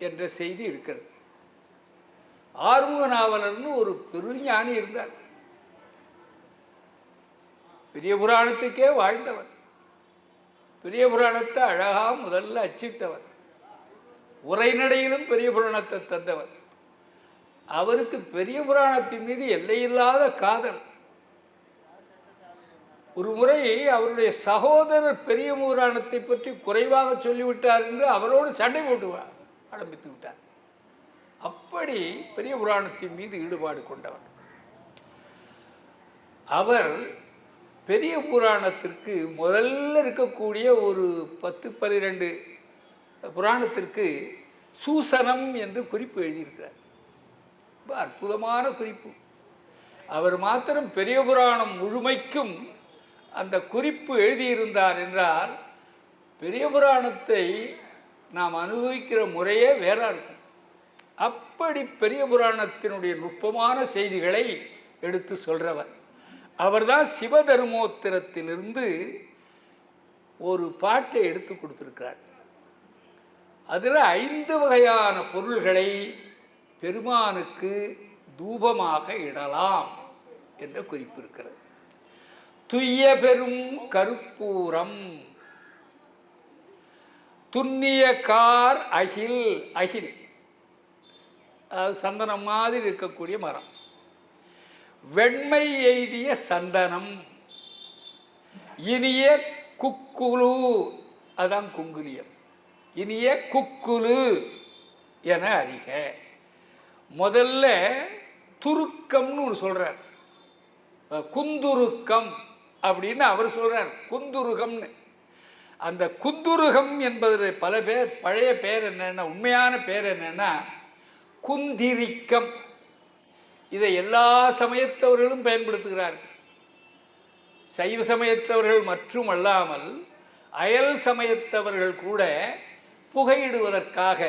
என்ற செய்தி இருக்கிறது. ஆறுமுக நாவலர்னு ஒரு பெருஞானி இருந்தார். பெரிய புராணத்துக்கே வாழ்ந்தவர். பெரிய புராணத்தை அழகா முதல்ல அச்சிட்டவர். உரைநடையிலும் பெரிய புராணத்தை தந்தவர். அவருக்கு பெரிய புராணத்தின் மீது எல்லையில்லாத காதல். ஒரு முறை அவருடைய சகோதரர் பெரிய புராணத்தை பற்றி குறைவாக சொல்லிவிட்டார் என்று அவரோடு சண்டை போட்டு ஆரம்பித்து விட்டார். அப்படி பெரிய புராணத்தின் மீது ஈடுபாடு கொண்டவர். அவர் பெரிய புராணத்திற்கு முதல்ல இருக்கக்கூடிய ஒரு 10-12 புராணத்திற்கு சூசனம் என்று குறிப்பு எழுதியிருக்கிறார். ரொம்ப அற்புதமான குறிப்பு. அவர் மாத்திரம் பெரிய புராணம் முழுமைக்கும் அந்த குறிப்பு எழுதியிருந்தார் என்றால் பெரிய புராணத்தை நாம் அனுபவிக்கிற முறையே வேற இருக்கும். அப்படி பெரிய புராணத்தினுடைய நுட்பமான செய்திகளை எடுத்து சொல்கிறவர். அவர்தான் சிவதர்மோத்திரத்திலிருந்து ஒரு பாட்டை எடுத்து கொடுத்துருக்கிறார். அதில் 5 வகையான பொருள்களை பெருமானுக்கு தூபமாக இடலாம் என்ற குறிப்பு இருக்கிறது. துய்ய பெரும் கருப்பூரம், துண்ணிய கார் அகில், அகில் சந்தனம் மாதிரி இருக்கக்கூடிய மரம், வெண்மை எய்திய சந்தனம், இனிய குக்குலு, அதான் குங்குலியம், இனிய குக்குலு என அறிக. முதல்ல துருக்கம்னு ஒரு சொல்றார், குந்துருக்கம் அப்படின்னு அவர் சொல்றார். குந்துருகம்னு, அந்த குந்துருகம் என்பது பல பேர் பழைய பேர் என்னன்னா, உண்மையான பேர் என்னன்னா குந்திரிக்கம். இதை எல்லா சமயத்தவர்களும் பயன்படுத்துகிறார்கள். சைவ சமயத்தவர்கள் மற்றும் அல்லாமல் அயல் சமயத்தவர்கள் கூட புகையிடுவதற்காக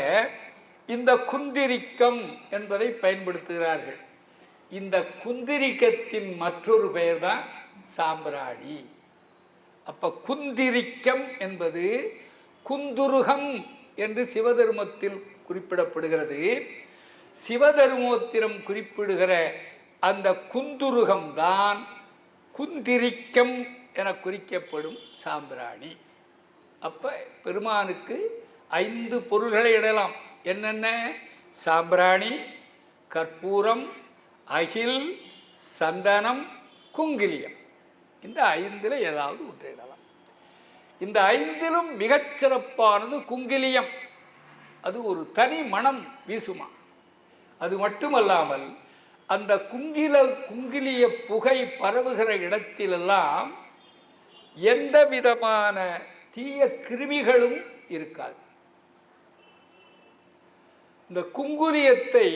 இந்த குந்திரிக்கம் என்பதை பயன்படுத்துகிறார்கள். இந்த குந்திரிக்கத்தின் மற்றொரு பெயர் தான் சாம்பிராணி. அப்ப குந்திரிக்கம் என்பது குந்துருகம் என்று சிவதர்மத்தில் குறிப்பிடப்படுகிறது. சிவதர்மோத்திரம் குறிப்பிடுகிற அந்த குந்துருகம் தான் குந்திரிக்கம் என குறிக்கப்படும் சாம்பிராணி. அப்ப பெருமானுக்கு 5 பொருள்களை இடலாம். என்னென்ன? சாம்பிராணி, கற்பூரம், அகில், சந்தனம், குங்கிலியம். இந்த 5ல் ஏதாவது ஒன்றை இடலாம். இந்த 5லும் மிகச்சிறப்பானது குங்கிலியம். அது ஒரு தனி மனம் வீசுமா. அது மட்டுமல்லாமல் அந்த குங்கிலிய புகை பரவுகிற இடத்திலெல்லாம் எந்த விதமான தீய கிருமிகளும் இருக்காது. இந்த குங்குலியத்தை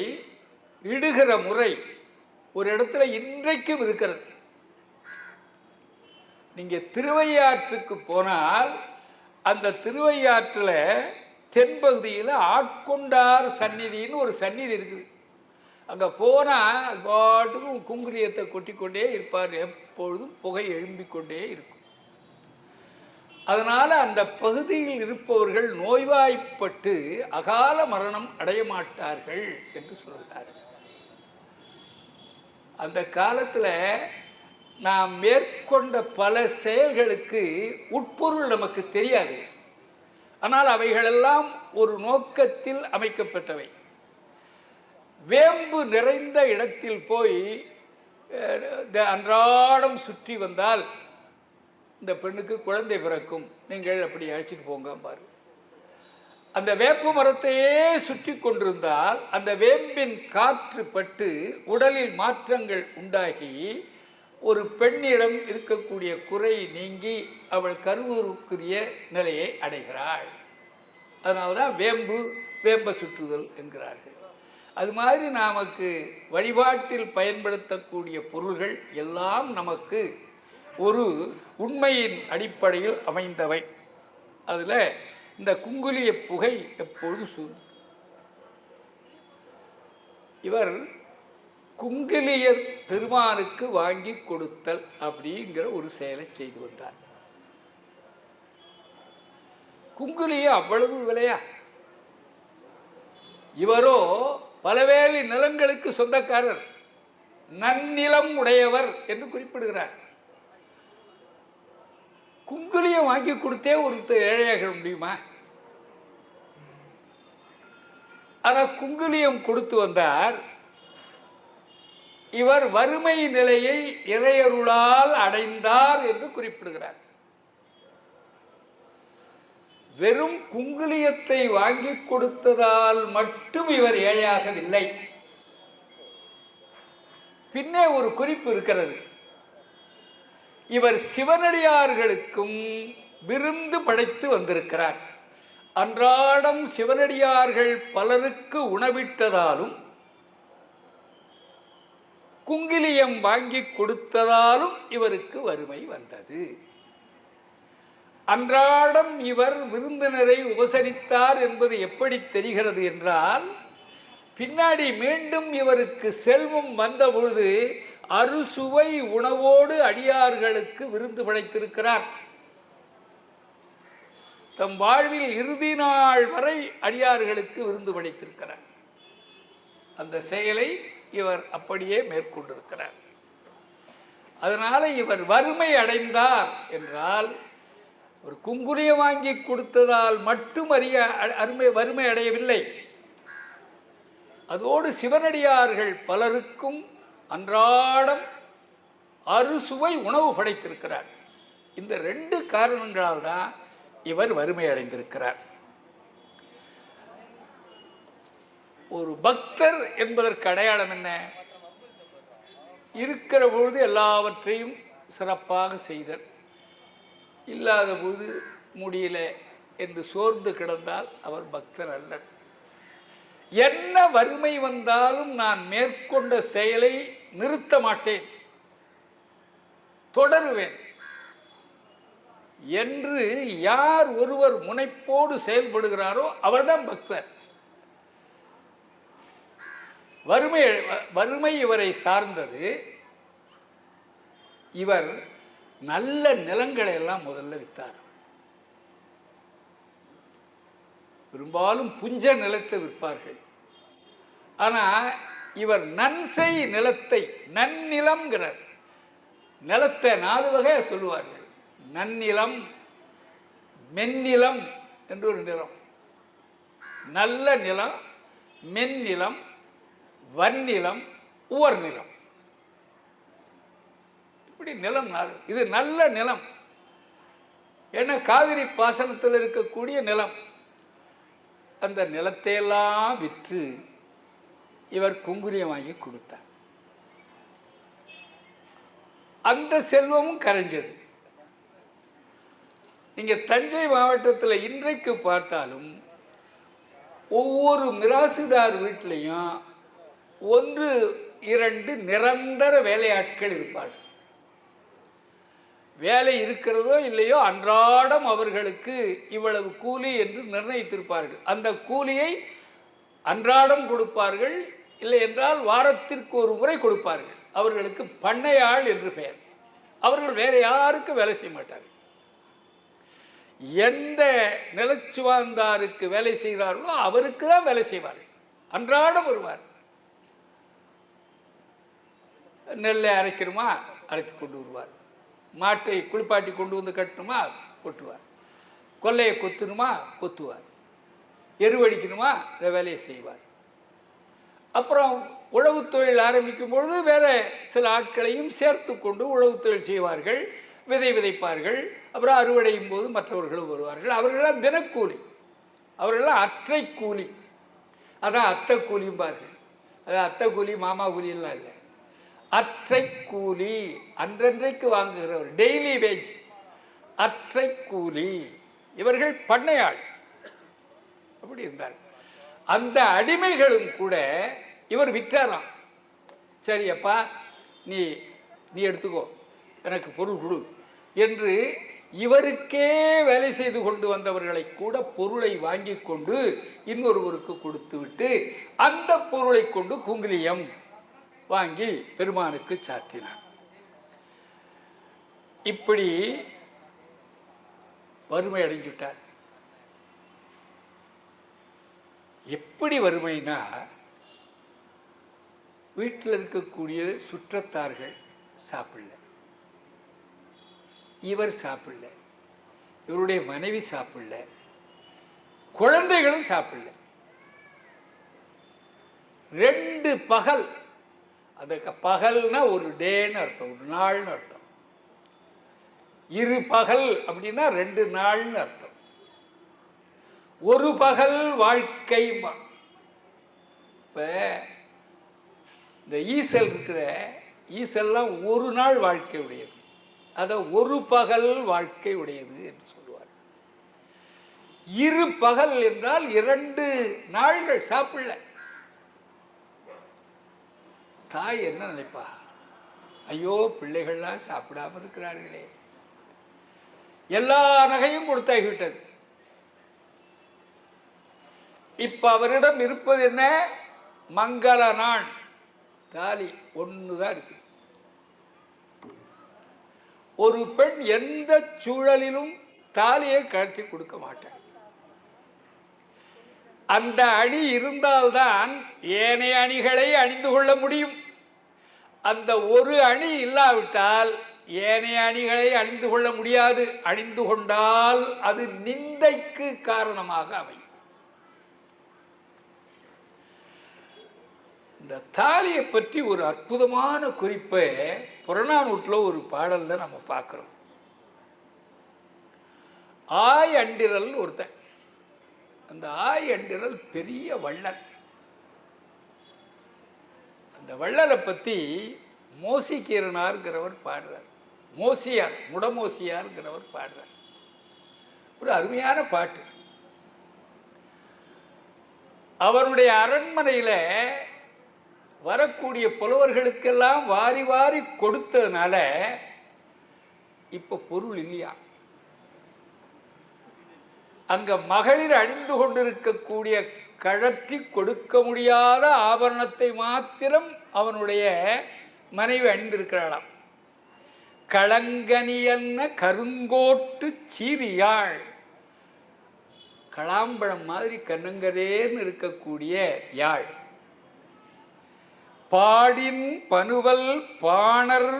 இடுகிற முறை ஒரு இடத்துல இன்றைக்கும் இருக்கிறது. நீங்க திருவையாற்றுக்கு போனால் அந்த திருவையாற்றில் தென்பகுதியில் ஆட்கொண்டார் சந்நிதின்னு ஒரு சந்நிதி இருக்குது. அங்கே போனால் பாட்டுக்கும் குங்குலியத்தை கொட்டிக்கொண்டே இருப்பார். எப்பொழுதும் புகை எழும்பிக்கொண்டே இருக்கும். அதனால் அந்த பகுதியில் இருப்பவர்கள் நோய்வாய்ப்பட்டு அகால மரணம் அடைய மாட்டார்கள் என்று சொல்கிறார்கள். அந்த காலத்தில் நாம் மேற்கொண்ட பல செயல்களுக்கு உட்பொருள் நமக்கு தெரியாது. ஆனால் அவைகளெல்லாம் ஒரு நோக்கத்தில் அமைக்கப்பட்டவை. வேம்பு நிறைந்த இடத்தில் போய் அன்றாடம் சுற்றி வந்தால் இந்த பெண்ணுக்கு குழந்தை பிறக்கும், நீங்கள் அப்படி அழைச்சிட்டு போங்க பாரு. அந்த வேப்ப மரத்தையே சுற்றி கொண்டிருந்தால் அந்த வேம்பின் காற்று பட்டு உடலில் மாற்றங்கள் உண்டாகி ஒரு பெண்ணிடம் இருக்கக்கூடிய குறை நீங்கி அவள் கருவுருக்குரிய நிலையை அடைகிறாள். அதனால்தான் வேம்ப சுற்றுதல் என்கிறார்கள். அது மாதிரி நமக்கு வழிபாட்டில் பயன்படுத்தக்கூடிய பொருள்கள் எல்லாம் நமக்கு ஒரு உண்மையின் அடிப்படையில் அமைந்தவை. அதில் இந்த குங்குலிய புகை எப்பொழுது இவர் குங்கிலிய பெருமானுக்கு வாங்கி கொடுத்தல் அப்படிங்கிற ஒரு செயலை செய்து வந்தார். குங்குலிய அவ்வளவு விலையா? இவரோ பலவேலி நிலங்களுக்கு சொந்தக்காரர், நன்னிலம் உடையவர் என்று குறிப்பிடுகிறார். குங்குலியம் வாங்கி கொடுத்தே ஒருத்தர் ஏழையாக முடியுமா? ஆனால் குங்குலியம் கொடுத்து வந்தார். இவர் வறுமை நிலையை இறையருளால் அடைந்தார் என்று குறிப்பிடுகிறார். வெறும் குங்குலியத்தை வாங்கி கொடுத்ததால் மட்டும் இவர் ஏழையாகவில்லை. பின்னே ஒரு குறிப்பு இருக்கிறது. இவர் சிவனடியார்களுக்கும் விருந்து படைத்து வந்திருக்கிறார். அன்றாடம் சிவனடியார்கள் பலருக்கு உணவிட்டதாலும் குங்கிலியம் வாங்கி கொடுத்ததாலும் இவருக்கு வறுமை வந்தது. அன்றாடம் இவர் விருந்தினரை உபசரித்தார் என்பது எப்படி தெரிகிறது என்றால், பின்னாடி மீண்டும் இவருக்கு செல்வம் வந்தபொழுது அறுசுவை உணவோடு அடியார்களுக்கு விருந்து படைத்திருக்கிறார். தம் வாழ்வில் இறுதி நாள் வரை அடியார்களுக்கு விருந்து படைத்திருக்கிறார். அந்த செயலை இவர் அப்படியே மேற்கொண்டிருக்கிறார். அதனால இவர் வறுமை அடைந்தார் என்றால், ஒரு குங்குலியம் வாங்கி கொடுத்ததால் மட்டும் வறுமை அடையவில்லை. அதோடு சிவனடியார்கள் பலருக்கும் அன்றாடம் அறுசுவை உணவு படைத்திருக்கிறார். இந்த 2 காரணங்களால் தான் இவர் வறுமை அடைந்திருக்கிறார். ஒரு பக்தர் என்பதற்கு அடையாளம் என்ன? இருக்கிற பொழுது எல்லாவற்றையும் சிறப்பாக செய்தல், இல்லாத போது முடியல என்று சோர்ந்து கிடந்தால் அவர் பக்தர் அல்லர். என்ன வறுமை வந்தாலும் நான் மேற்கொண்ட செயலை நிறுத்த மாட்டேன், தொடருவேன் என்று யார் ஒருவர் முனைப்போடு செயல்படுகிறாரோ அவர்தான் பக்தர். வறுமை இவரை சார்ந்தது. இவர் நல்ல நிலங்களை எல்லாம் முதல்ல விற்றார். பெரும்பாலும் புஞ்ச நிலத்தை விற்பார்கள். ஆனால் இவர் நன்செய் நிலத்தை, நன்னிலம்ங்கிறார். நிலத்தை 4 வகையை சொல்லுவார்கள். நன்னிலம், மென்னிலம் என்று ஒரு நிலம், நல்ல நிலம், மென்னிலம், வன்னிலம், உவர் நிலம். இப்படி நிலம் 4. இது நல்ல நிலம். ஏன்னா காவிரி பாசனத்தில் இருக்கக்கூடிய நிலம். அந்த நிலத்தையெல்லாம் விற்று இவர் குங்குலியம் வாங்கி கொடுத்தார். அந்த செல்வமும் கரைஞ்சது. நீங்கள் தஞ்சை மாவட்டத்தில் இன்றைக்கு பார்த்தாலும் ஒவ்வொரு மிராசுதார் வீட்டிலையும் 1-2 நிரந்தர வேலையாட்கள் இருப்பார்கள். வேலை இருக்கிறதோ இல்லையோ அன்றாடம் அவர்களுக்கு இவ்வளவு கூலி என்று நிர்ணயித்திருப்பார்கள். அந்த கூலியை அன்றாடம் கொடுப்பார்கள், இல்லை என்றால் வாரத்திற்கு ஒரு முறை கொடுப்பார்கள். அவர்களுக்கு பண்ணையாள் என்று பெயர். அவர்கள் வேறு யாருக்கும் வேலை செய்ய மாட்டார்கள். எந்த நிலச்சுவார்ந்தாருக்கு வேலை செய்கிறார்களோ அவருக்கு தான் வேலை செய்வார்கள். அன்றாடம் வருவார். நெல்லை அரைக்கணுமா அரைத்து கொண்டு வருவார். மாட்டை குளிப்பாட்டி கொண்டு வந்து கட்டணுமா கொட்டுவார். கொல்லையை கொத்தணுமா கொத்துவார். எருவடிக்கணுமா இந்த வேலையை செய்வார். அப்புறம் உழவு தொழில் ஆரம்பிக்கும் பொழுது வேறு சில ஆட்களையும் சேர்த்து கொண்டு உழவு தொழில் செய்வார்கள். விதை விதைப்பார்கள். அப்புறம் அறுவடையும் போது மற்றவர்களும் வருவார்கள். அவர்களெல்லாம் தினக்கூலி, அவர்களெல்லாம் அற்றை கூலி. அதான் அத்தை கூலிம்பார்கள். அதான் அத்தை கூலி மாமா கூலியெல்லாம் இல்லை, அற்றை கூலி. அன்றன்றைக்கு வாங்குகிறவர், டெய்லி வேஜ், அற்றை கூலி. இவர்கள் பண்ணையாள். அப்படி இருந்தார். அந்த அடிமைகளும் கூட இவர் விற்றாராம். சரி அப்பா, நீ எடுத்துக்கோ, எனக்கு பொருள் கொடு என்று இவருக்கே வேலை செய்து கொண்டு வந்தவர்களை கூட பொருளை வாங்கி கொண்டு இன்னொருவருக்கு கொடுத்து விட்டு அந்த பொருளை கொண்டு குங்குலியம் வாங்கி பெருமானுக்கு சாத்தினார். இப்படி வறுமை அடைஞ்சுட்டார். எப்படி வறுமைனா, வீட்டில் இருக்கக்கூடிய சுற்றத்தார்கள் சாப்பிடல, இவர் சாப்பிடல, இவருடைய மனைவி சாப்பிடல, குழந்தைகளும் சாப்பிடல. 2 பகல். அதுக்கு பகல்னா ஒரு டேன்னு அர்த்தம், ஒரு நாள்னு அர்த்தம். 2 பகல் அப்படின்னா 2 நாள்னு அர்த்தம். ஒரு பகல் வாழ்க்கை. இப்போ இந்த ஈசல் இருக்கிற ஈசல்லாம் ஒரு நாள் வாழ்க்கை உடையது, அதை ஒரு பகல் வாழ்க்கை உடையது என்று சொல்லுவார். 2 பகல் என்றால் 2 நாள்கள் சாப்பிடல. தாய் என்ன நினைப்பா? ஐயோ, பிள்ளைகள்லாம் சாப்பிடாம இருக்கிறார்களே. எல்லா நகையும் கொடுத்தாகிவிட்டது. இப்ப அவரிடம் இருப்பது என்ன? மங்கள நாள் தாலி ஒண்ணுதான் இருக்கு. ஒரு பெண் எந்த சூழலிலும் தாலியை கழற்றி கொடுக்க மாட்டார். அந்த அணி இருந்தால்தான் ஏனைய அணிகளை அணிந்து கொள்ள முடியும். அந்த ஒரு அணி இல்லாவிட்டால் ஏனைய அணிகளை அணிந்து கொள்ள முடியாது. அணிந்து கொண்டால் அது நிந்தைக்கு காரணமாக அமையும். இந்த தாலியை பற்றி ஒரு அற்புதமான குறிப்பை புறநானூற்றில் ஒரு பாடல்ல நம்ம பார்க்கிறோம். ஆய் அண்டிரல் ஒருத்தன். அந்த ஆய் அண்டிரல் பெரிய வள்ளல். அந்த வள்ளலை பற்றி மோசிகீரனார்கிறவர் பாடுறார். மோசியார், முடமோசியார்கிறவர் பாடுறார். ஒரு அருமையான பாட்டு. அவருடைய அரண்மனையில் வரக்கூடிய புலவர்களுக்கெல்லாம் வாரி வாரி கொடுத்ததுனால இப்போ பொருள் இல்லையா. அங்க மகளிர் அணிந்து கொண்டிருக்கக்கூடிய கழற்றி கொடுக்க முடியாத ஆபரணத்தை மாத்திரம் அவனுடைய மனைவி அணிந்திருக்கிறாளாம். களங்கனியன்ன கருங்கோட்டு சீரியாள். களாம்பழம் மாதிரி கண்ணங்கரேன்னு இருக்கக்கூடிய யாழ். பாடின் பனுவல் பாணர்